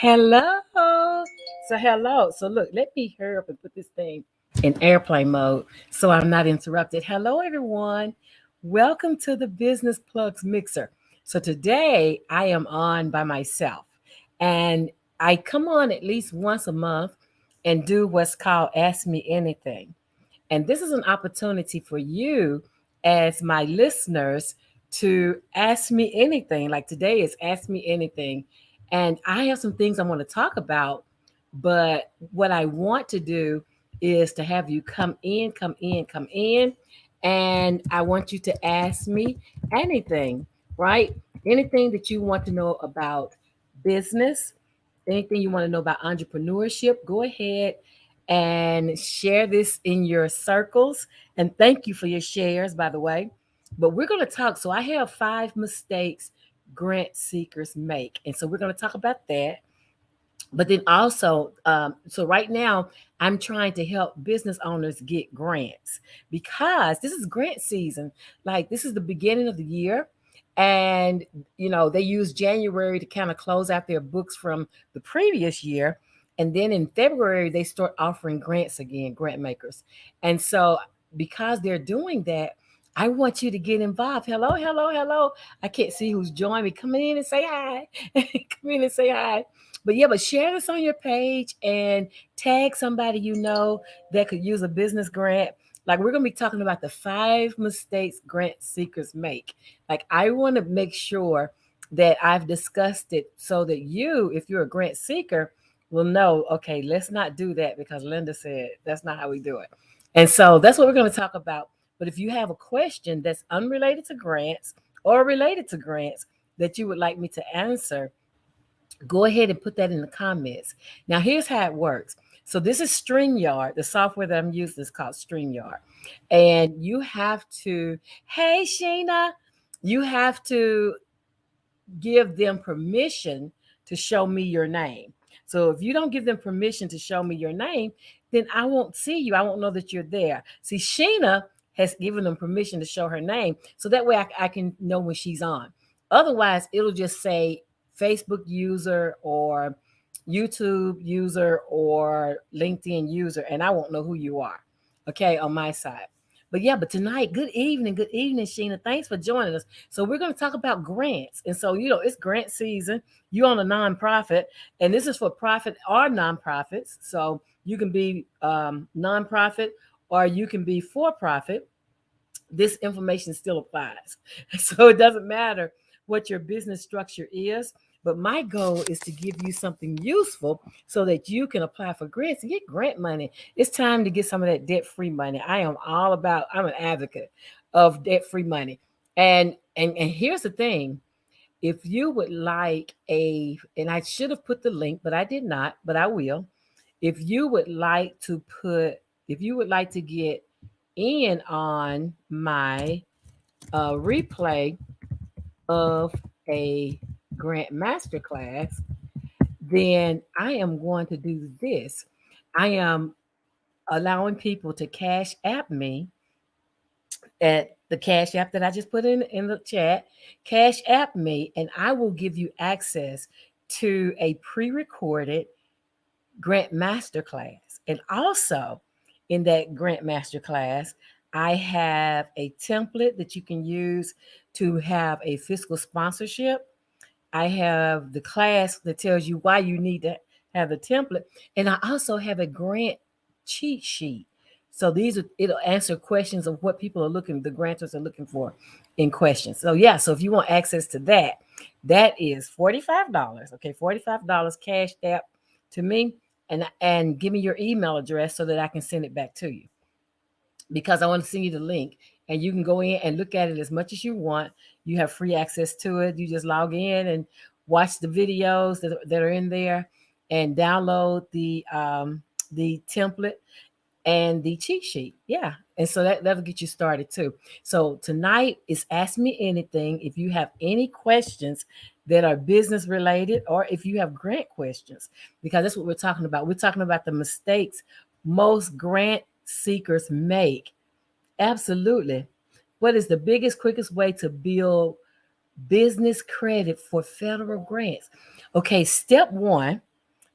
Hello. Hello. So look, let me hurry up and put this thing in airplane mode so I'm not interrupted. Hello, everyone. Welcome to the Business Plugs Mixer. So today I am on by myself, and I come on at least once a month and do what's called Ask Me Anything. And this is an opportunity for you, as my listeners, to ask me anything. Like today is Ask Me Anything. And I have some things I want to talk about. But what I want to do is to have you come in. And I want you to ask me anything, right? Anything that you want to know about business, anything you want to know about entrepreneurship, go ahead and share this in your circles. And thank you for your shares, by the way. But we're going to talk. So I have 5 mistakes grant seekers make. And so we're going to talk about that. But then also, so right now, I'm trying to help business owners get grants because this is grant season. Like, this is the beginning of the year. And, they use January to kind of close out their books from the previous year. And then in February, they start offering grants again, grant makers. And so, because they're doing that, I want you to get involved. Hello, hello, hello. I can't see who's joining me. Come in and say hi. Come in and say hi. But share this on your page and tag somebody you know that could use a business grant. Like, we're going to be talking about the 5 mistakes grant seekers make. Like, I want to make sure that I've discussed it so that you, if you're a grant seeker, will know, okay, let's not do that because Linda said that's not how we do it. And so that's what we're going to talk about. But if you have a question that's unrelated to grants or related to grants that you would like me to answer, go ahead and put that in the comments. Now, here's how it works. So this is StreamYard. The software that I'm using is called StreamYard. And you have to, hey, Sheena, you have to give them permission to show me your name. So if you don't give them permission to show me your name, then I won't see you. I won't know that you're there. See, Sheena has given them permission to show her name. So that way I can know when she's on. Otherwise, it'll just say Facebook user or YouTube user or LinkedIn user, and I won't know who you are. Okay, on my side. But tonight, good evening, Sheena. Thanks for joining us. So we're going to talk about grants. And so, it's grant season. You're on a nonprofit, and this is for profit or nonprofits. So you can be nonprofit or you can be for profit. This information still applies. So it doesn't matter what your business structure is. But my goal is to give you something useful so that you can apply for grants and get grant money. It's time to get some of that debt-free money. I'm an advocate of debt-free money. And here's the thing. If you would like and I should have put the link, but I did not, but I will. If you would like to get in on my replay of a grant masterclass, then I am going to do this. I am allowing people to cash app me at the cash app that I just put in the chat. Cash app me, and I will give you access to a pre-recorded grant masterclass. And also in that grant masterclass, I have a template that you can use to have a fiscal sponsorship. I have the class that tells you why you need to have the template. And I also have a grant cheat sheet. So it'll answer questions of what the grantors are looking for in questions. So so if you want access to that, that is $45. Okay, $45 cash app to me, and give me your email address so that I can send it back to you, because I want to send you the link and you can go in and look at it as much as you want. You have free access to it. You just log in and watch the videos that are in there and download the template and the cheat sheet. Yeah. And so that'll get you started too. So tonight is Ask Me Anything. If you have any questions that are business related, or if you have grant questions, because that's what we're talking about. We're talking about the mistakes most grant seekers make. Absolutely. What is the biggest, quickest way to build business credit for federal grants? Okay, step one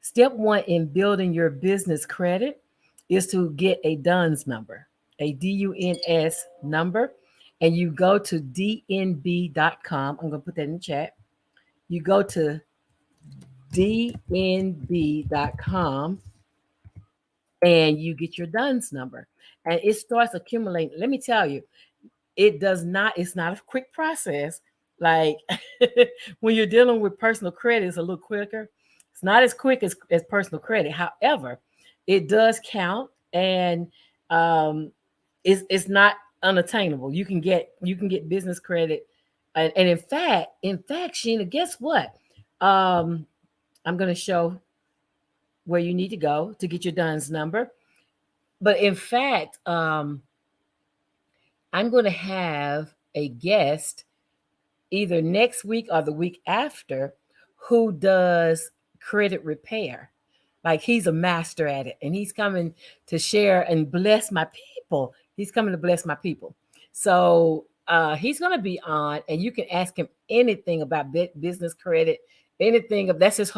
Step one in building your business credit is to get a DUNS number, a DUNS number, and you go to dnb.com. I'm going to put that in the chat. You go to dnb.com and you get your DUNS number. And it starts accumulating. Let me tell you, it's not a quick process. Like when you're dealing with personal credit, it's a little quicker. It's not as quick as personal credit. However, it does count, and um, it's not unattainable. You can get business credit, and in fact, Sheena, guess what? Um, I'm going to show where you need to go to get your DUNS number. But in fact, I'm going to have a guest either next week or the week after who does credit repair. Like he's a master at it and he's coming to share and bless my people. He's coming to bless my people. So he's going to be on and you can ask him anything about business credit, anything of that's his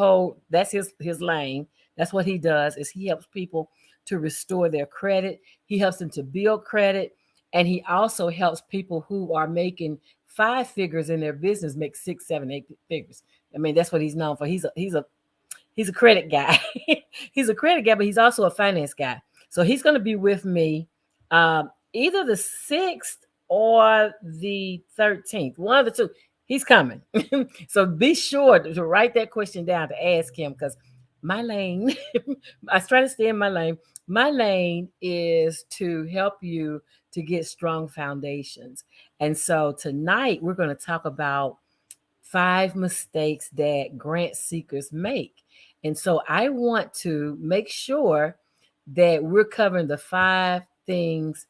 lane. That's what he does is he helps people to restore their credit. He helps them to build credit. And he also helps people who are making five figures in their business make six, seven, eight figures. I mean, that's what he's known for. He's a credit guy. He's a credit guy, but he's also a finance guy. So he's going to be with me either the 6th or the 13th. One of the two. He's coming. So be sure to write that question down to ask him because my lane, I try to stay in my lane. My lane is to help you to get strong foundations. And so tonight we're going to talk about 5 mistakes that grant seekers make. And so I want to make sure that we're covering the 5 things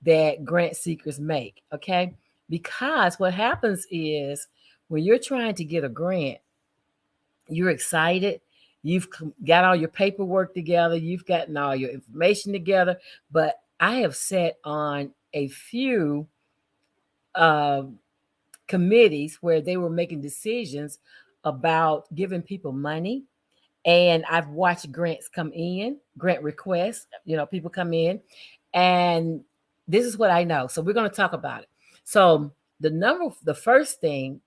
that grant seekers make. Okay. Because what happens is when you're trying to get a grant, you're excited. You've got all your paperwork together. You've gotten all your information together. But I have sat on a few uh, committees where they were making decisions about giving people money. And I've watched grants come in, grant requests, people come in. And this is what I know. So we're going to talk about it. So the first thing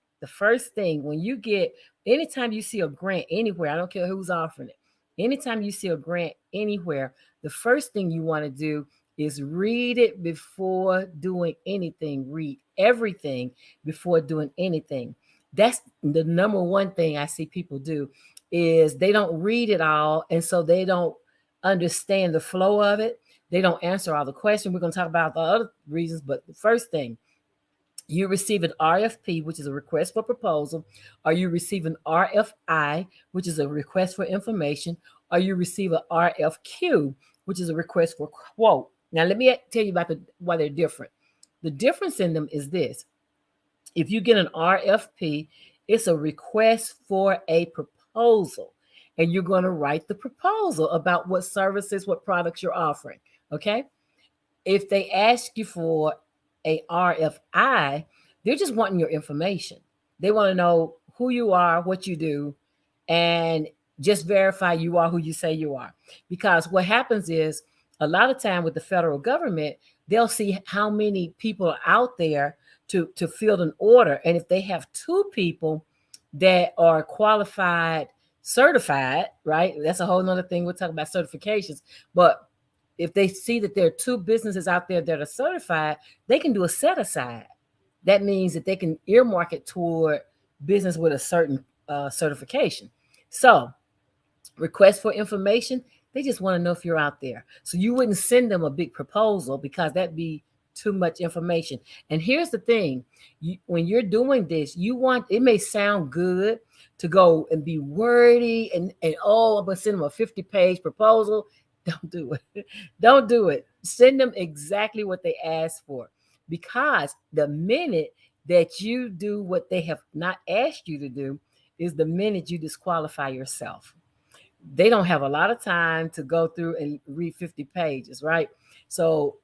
when you get, anytime you see a grant anywhere, I don't care who's offering it, anytime you see a grant anywhere, the first thing you want to do is read it before doing anything. Read everything before doing anything. That's the number one thing I see people do is they don't read it all. And so they don't understand the flow of it. They don't answer all the questions. We're going to talk about the other reasons. But the first thing, you receive an RFP, which is a request for proposal, or you receive an RFI, which is a request for information, or you receive an RFQ, which is a request for quote. Now, let me tell you about why they're different. The difference in them is this. If you get an RFP, it's a request for a proposal, and you're going to write the proposal about what services, what products you're offering. Okay. If they ask you for a RFI, they're just wanting your information. They want to know who you are, what you do, and just verify you are who you say you are. Because what happens is a lot of time with the federal government, they'll see how many people are out there to fill an order. And if they have 2 people that are qualified, certified, right? That's a whole nother thing. We'll talk about certifications. But if they see that there are 2 businesses out there that are certified, they can do a set aside. That means that they can earmark it toward business with a certain certification. So, request for information, they just want to know if you're out there. So you wouldn't send them a big proposal because that'd be too much information. And here's the thing, when you're doing this, it may sound good to go and be wordy and oh, I'm going to send them a 50-page proposal. Don't do it. Don't do it. Send them exactly what they asked for. Because the minute that you do what they have not asked you to do is the minute you disqualify yourself. They don't have a lot of time to go through and read 50 pages, right? So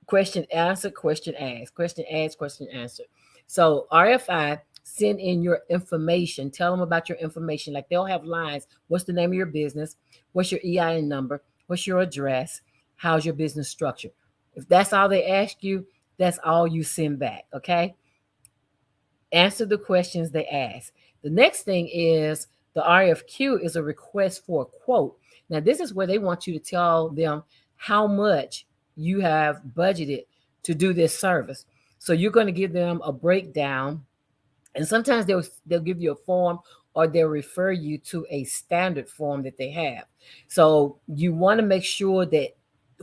question answer, question ask, question ask, question answer. So RFI, send in your information. Tell them about your information. Like they'll have lines. What's the name of your business? What's your EIN number? What's your address? How's your business structure? If that's all they ask you, that's all you send back. Okay. Answer the questions they ask. The next thing is the RFQ is a request for a quote. Now, this is where they want you to tell them how much you have budgeted to do this service. So you're going to give them a breakdown, and sometimes they'll give you a form or they'll refer you to a standard form that they have. So you want to make sure that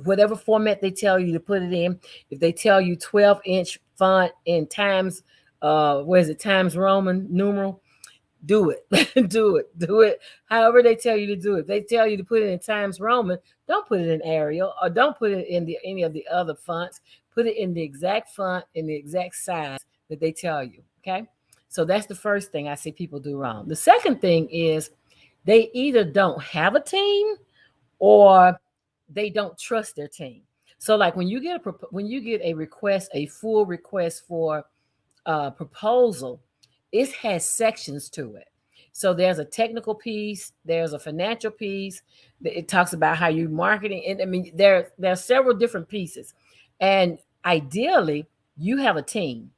whatever format they tell you to put it in, if they tell you 12-inch font in times, what is it, times Roman numeral, do it. Do it however they tell you to do it. If they tell you to put it in times Roman, don't put it in Arial or don't put it in any of the other fonts. Put it in the exact font in the exact size that they tell you. Okay. So that's the first thing I see people do wrong. The second thing is they either don't have a team or they don't trust their team. So like when you get a request, a full request for proposal, it has sections to it. So there's a technical piece, there's a financial piece. It talks about how you marketing, and I mean there are several different pieces. And ideally, you have a team,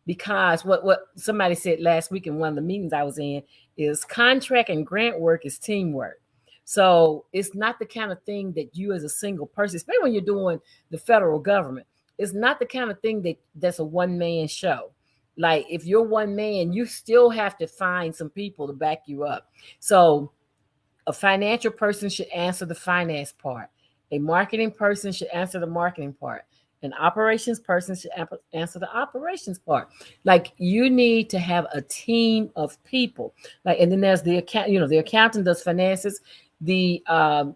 because what somebody said last week in one of the meetings I was in is contract and grant work is teamwork. So it's not the kind of thing that you as a single person, especially when you're doing the federal government, it's not the kind of thing that's a one man show. Like if you're one man, you still have to find some people to back you up. So a financial person should answer the finance part. A marketing person should answer the marketing part. An operations person should answer the operations part. Like you need to have a team of people. Like, and then there's the account. The accountant does finances. The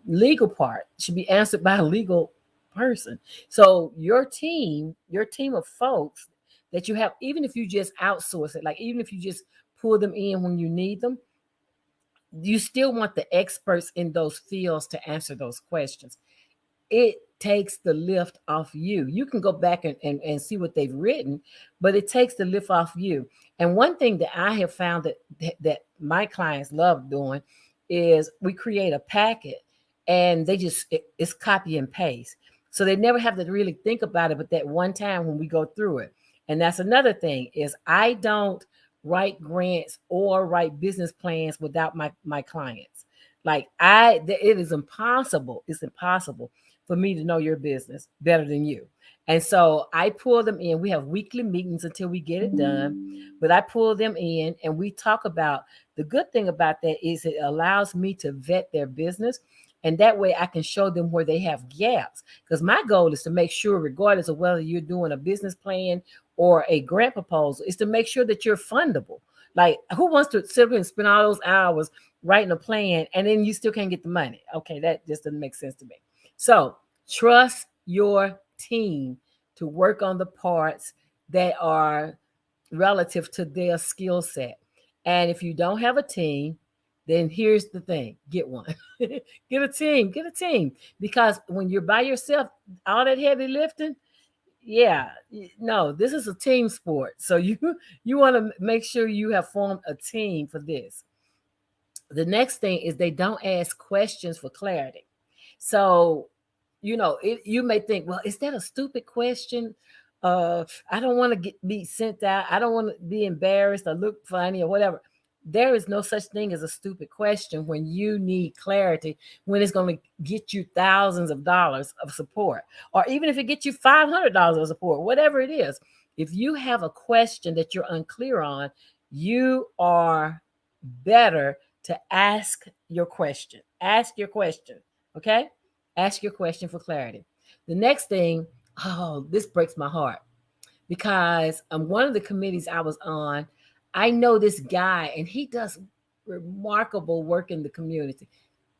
legal part should be answered by a legal person. So your team of folks that you have, even if you just outsource it, like even if you just pull them in when you need them, you still want the experts in those fields to answer those questions. It takes the lift off you. You can go back and see what they've written, but it takes the lift off you. And one thing that I have found that my clients love doing is we create a packet and it's copy and paste. So they never have to really think about it, but that one time when we go through it. And that's another thing is I don't write grants or write business plans without my clients. Like it is impossible. It's impossible for me to know your business better than you. And so I pull them in. We have weekly meetings until we get it done. But I pull them in and we talk about the good thing about that is it allows me to vet their business. And that way I can show them where they have gaps. Because my goal is to make sure, regardless of whether you're doing a business plan or a grant proposal, is to make sure that you're fundable. Like, who wants to sit and spend all those hours writing a plan and then you still can't get the money? Okay, that just doesn't make sense to me. So trust your team to work on the parts that are relative to their skill set. And if you don't have a team, then here's the thing, get one. Get a team. Because when you're by yourself, all that heavy lifting, yeah, no, this is a team sport. So you want to make sure you have formed a team for this. The next thing is they don't ask questions for clarity. So, you may think, well, is that a stupid question? I don't want to be sent out. I don't want to be embarrassed or look funny or whatever. There is no such thing as a stupid question when you need clarity, when it's going to get you thousands of dollars of support, or even if it gets you $500 of support, whatever it is. If you have a question that you're unclear on, you are better to ask your question. Ask your question. Okay? Ask your question for clarity. The next thing, oh, this breaks my heart because one of the committees I was on, I know this guy and he does remarkable work in the community.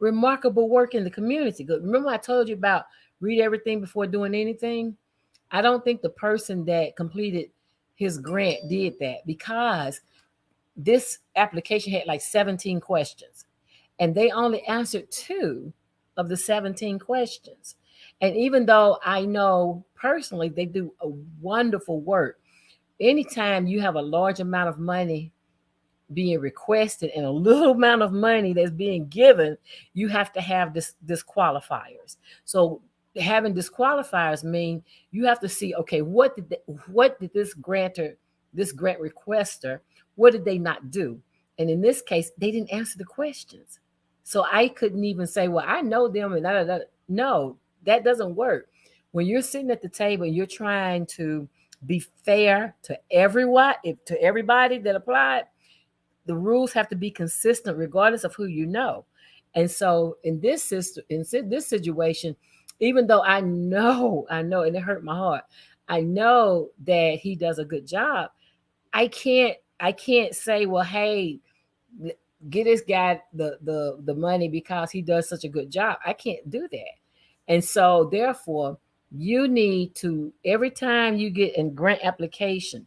Remarkable work in the community. Remember I told you about read everything before doing anything? I don't think the person that completed his grant did that because this application had like 17 questions and they only answered 2 of the 17 questions. And even though I know personally they do a wonderful work, anytime you have a large amount of money being requested and a little amount of money that's being given, you have to have this disqualifiers. So having disqualifiers mean you have to see, okay, what did this grantor, this grant requester, what did they not do? And in this case, they didn't answer the questions. So I couldn't even say, well, I know them and no, that doesn't work. When you're sitting at the table and you're trying to be fair to everyone, to everybody that applied, the rules have to be consistent regardless of who you know. And so in this system, in this situation, even though I know, and it hurt my heart, I know that he does a good job. I can't say, well, hey, get this guy the money because he does such a good job. I can't do that. And so therefore, you need to, every time you get in grant application,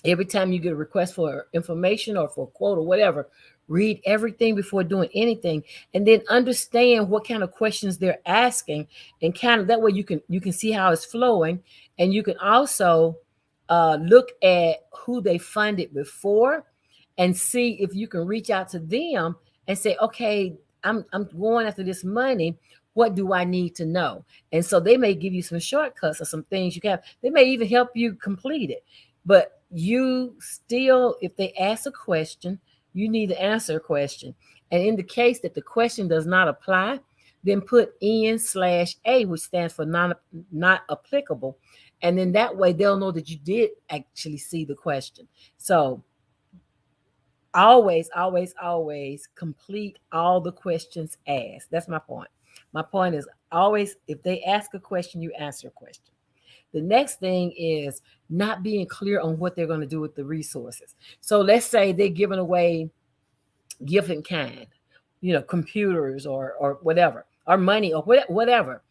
every time you get a request for information or for a quote or whatever, read everything before doing anything, and then understand what kind of questions they're asking, and kind of that way you can see how it's flowing, and you can also look at who they funded before, and see if you can reach out to them and say, okay, I'm going after this money. What do I need to know? And so they may give you some shortcuts or some things you can have. They may even help you complete it. But you still, if they ask a question, you need to answer a question. And in the case that the question does not apply, then put N/A, which stands for not applicable. And then that way they'll know that you did actually see the question. So always, always, always complete all the questions asked. That's my point. My point is always, if they ask a question, you answer a question. The next thing is not being clear on what they're going to do with the resources. So let's say they're giving away gift in kind, computers or whatever, or money or whatever.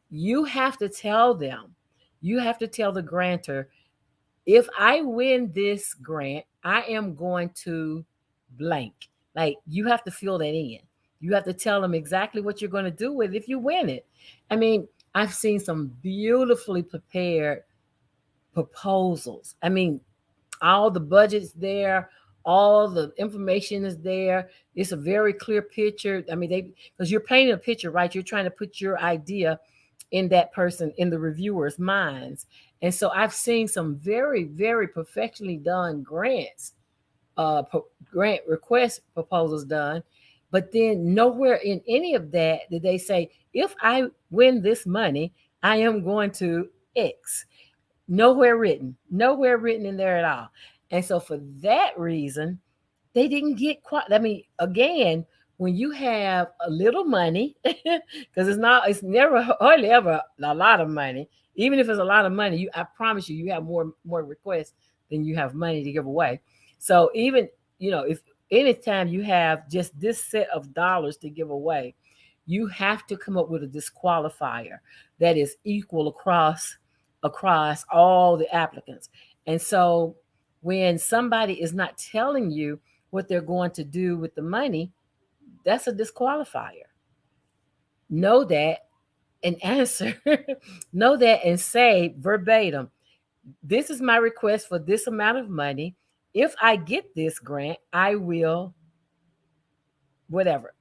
You have to tell them, you have to tell the grantor, if I win this grant, I am going to blank. Like, you have to fill that in. You have to tell them exactly what you're going to do with it if you win it. I mean, I've seen some beautifully prepared proposals. I mean, all the budget's there, all the information is there. It's a very clear picture. I mean, because you're painting a picture, right? You're trying to put your idea in that person, in the reviewer's minds. And so I've seen some very, very perfectly done grant request proposals done. But then nowhere in any of that did they say, if I win this money, I am going to X. Nowhere written in there at all. And so for that reason, they didn't get quite. I mean, again, when you have a little money, because it's never hardly ever a lot of money. Even if it's a lot of money, I promise you have more requests than you have money to give away. So even, if anytime you have just this set of dollars to give away, you have to come up with a disqualifier that is equal across all the applicants. And so when somebody is not telling you what they're going to do with the money, that's a disqualifier. Know that and answer. Know that and say verbatim, this is my request for this amount of money. If I get this grant, I will whatever.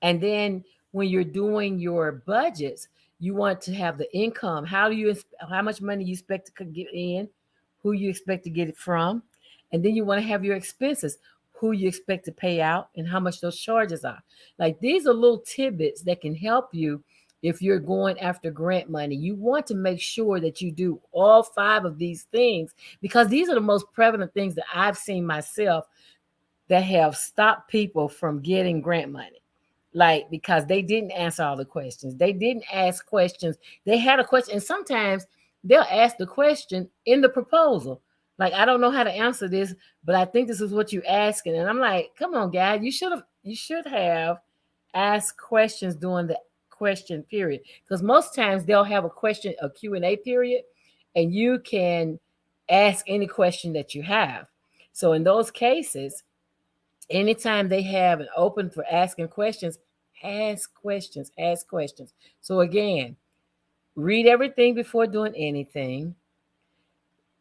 And then when you're doing your budgets, you want to have the income. How much money you expect to get in, who you expect to get it from, and then you want to have your expenses, who you expect to pay out, and how much those charges are. Like, these are little tidbits that can help you if you're going after grant money. You want to make sure that you do all 5 of these things, because these are the most prevalent things that I've seen myself that have stopped people from getting grant money. Like, because they didn't answer all the questions. They didn't ask questions. They had a question, and sometimes they'll ask the question in the proposal. Like, I don't know how to answer this, but I think this is what you're asking. And I'm like, come on, guys, you should have asked questions during the question period. Because most times they'll have a Q&A period, and you can ask any question that you have. So in those cases, anytime they have an open for asking questions, ask questions, ask questions. So again, read everything before doing anything.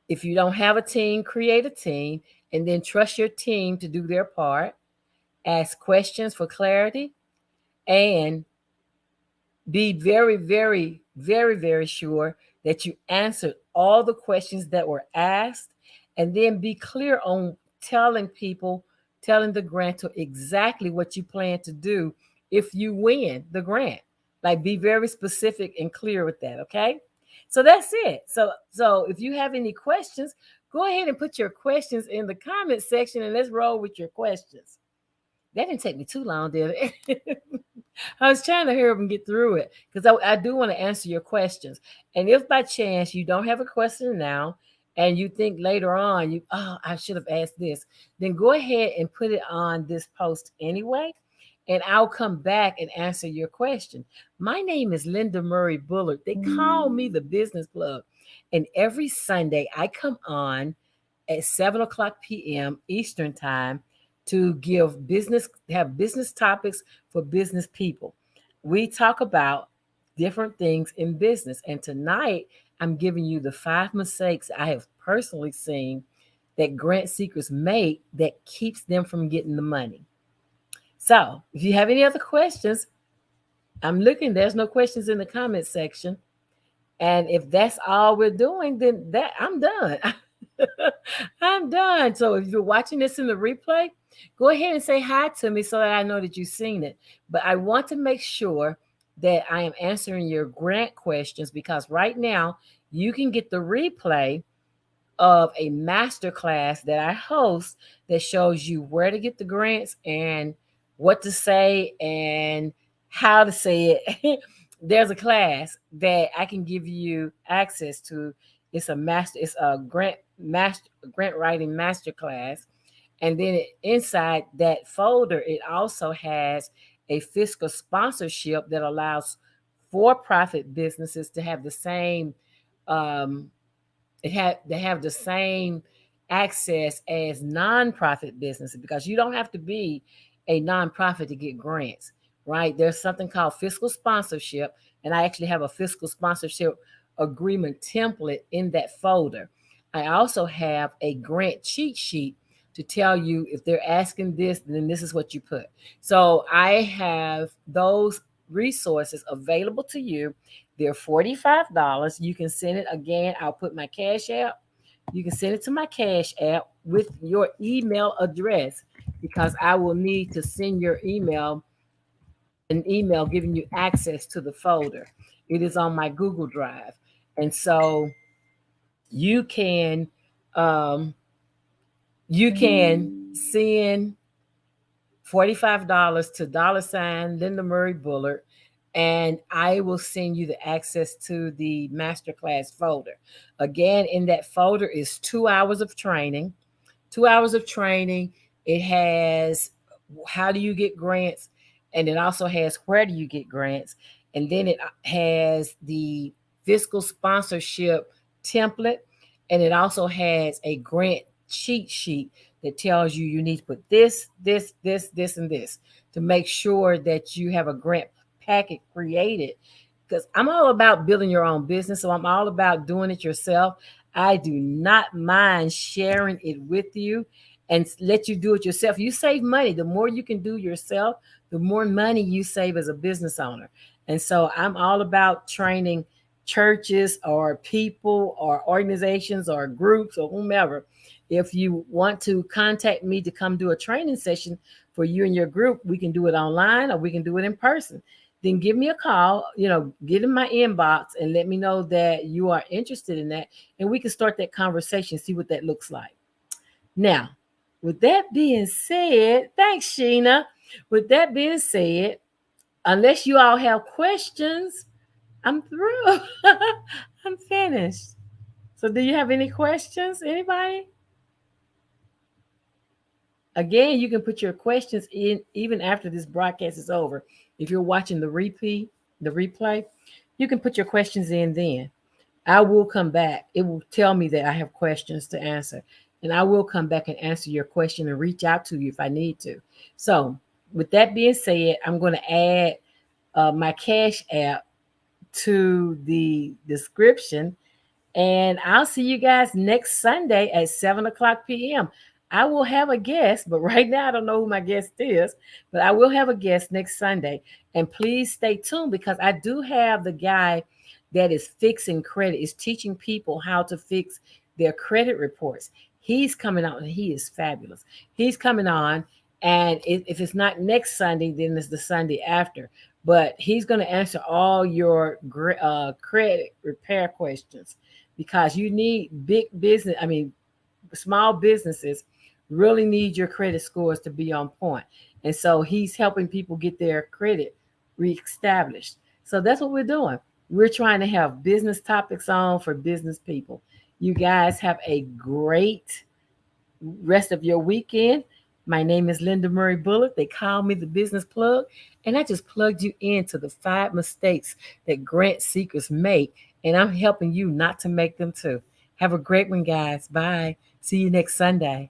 If you don't have a team, create a team and then trust your team to do their part. Ask questions for clarity and be very, very, very, very sure that you answered all the questions that were asked, and then be clear on telling people, telling the grantor exactly what you plan to do if you win the grant. Like, be very specific and clear with that, okay? So that's it. So if you have any questions, go ahead and put your questions in the comment section and let's roll with your questions. That didn't take me too long, did it? I was trying to hurry up and get through it because I do want to answer your questions. And if by chance you don't have a question now and you think later on I should have asked this, then go ahead and put it on this post anyway. And I'll come back and answer your question. My name is Linda Murray Bullard. They call me the Business Plug. And every Sunday I come on at 7 o'clock p.m. Eastern Time to have business topics for business people. We talk about different things in business. And tonight, I'm giving you the 5 mistakes I have personally seen that grant seekers make that keeps them from getting the money. So, if you have any other questions, I'm looking, there's no questions in the comment section. And if that's all we're doing, then that I'm done. I'm done. So if you're watching this in the replay, go ahead and say hi to me so that I know that you've seen it. But I want to make sure that I am answering your grant questions because right now you can get the replay of a master class that I host that shows you where to get the grants and what to say and how to say it. There's a class that I can give you access to. It's a grant writing master class. And then inside that folder, it also has a fiscal sponsorship that allows for-profit businesses to have the same um, they have the same access as nonprofit businesses because you don't have to be a nonprofit to get grants, right? There's something called fiscal sponsorship, and I actually have a fiscal sponsorship agreement template in that folder. I also have a grant cheat sheet to tell you if they're asking this, then this is what you put. So I have those resources available to you. They're $45. You can send it again. I'll put my Cash App. You can send it to my Cash App with your email address because I will need to send your email an email giving you access to the folder. It is on my Google Drive. And so you can um, you can send $45 to $ Linda Murray Bullard, and I will send you the access to the masterclass folder. Again, in that folder is 2 hours of training. 2 hours of training. It has how do you get grants, and it also has where do you get grants, and then it has the fiscal sponsorship template, and it also has a grant cheat sheet that tells you you need to put this, and this to make sure that you have a grant packet created. Because I'm all about building your own business, so I'm all about doing it yourself. I do not mind sharing it with you and let you do it yourself. You save money. The more you can do yourself, the more money you save as a business owner. And so I'm all about training churches or people or organizations or groups or whomever. If you want to contact me to come do a training session for you and your group, we can do it online or we can do it in person. Then give me a call, get in my inbox and let me know that you are interested in that. And we can start that conversation, see what that looks like. Now, with that being said, thanks, Sheena. With that being said, unless you all have questions, I'm through. I'm finished. So do you have any questions? Anybody? Again, you can put your questions in even after this broadcast is over. If you're watching the replay, you can put your questions in then. I will come back. It will tell me that I have questions to answer. And I will come back and answer your question and reach out to you if I need to. So, with that being said, I'm going to add my Cash App to the description. And I'll see you guys next Sunday at 7 o'clock p.m. I will have a guest, but right now I don't know who my guest is, but I will have a guest next Sunday. And please stay tuned because I do have the guy that is fixing credit, is teaching people how to fix their credit reports. He's coming on and he is fabulous. He's coming on, and if it's not next Sunday, then it's the Sunday after. But he's going to answer all your credit repair questions because you need big business. I mean, small businesses really need your credit scores to be on point. And so he's helping people get their credit reestablished. So that's what we're doing. We're trying to have business topics on for business people. You guys have a great rest of your weekend. My name is Linda Murray Bullock. They call me the business plug. And I just plugged you into the 5 mistakes that grant seekers make. And I'm helping you not to make them too. Have a great one, guys. Bye. See you next Sunday.